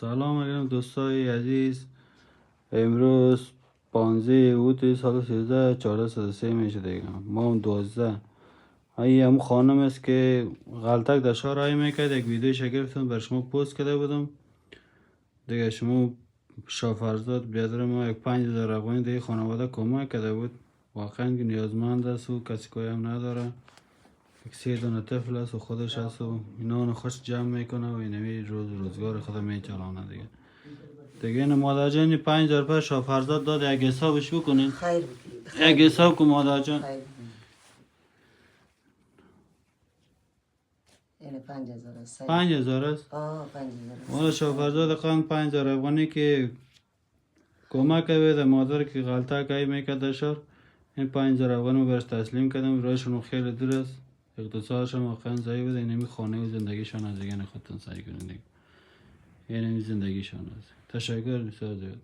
سلام علیکم دوستای عزیز. امروز 15 اوت سال 1403 میشه دیگه. ما هم 12. ای هم خانم است که غلطک در شهر رای میکرد. یک ویدیو گرفتم بر شما پست کرده بودم دیگه. شما شافرزاد بیادر ما یک 5000 افغانی دیگه خانواده کمک کرده بود. واقعا که نیازمند است و کسی که هم نداره. یک 3 دانه طفل است و خودش است و اینا رو خوش جمع میکنه و اینوی روزگار خود میچلانه دیگه. این مادر جان 5000 روپیه شافرزاد داد. یک حسابش بکنین. خیر بکنید. یک حساب کن مادر جان. خیر بکنید. یعنی 5000 است. 5000 است. 5000 است. والا شافرزاد خان 5000 افغانی که کمک کرد مادر که غلطه که میکرد در شهر. این 5000 افغانی برش تسلیم کردم. رایشون خیلی دور است. اقتصادشون واقعا ضعیف بود. اینمی خانه و زندگیشان از دیگه خودتون سعی کنید. یعنی زندگیشان است. تشکر بسیار زیاد.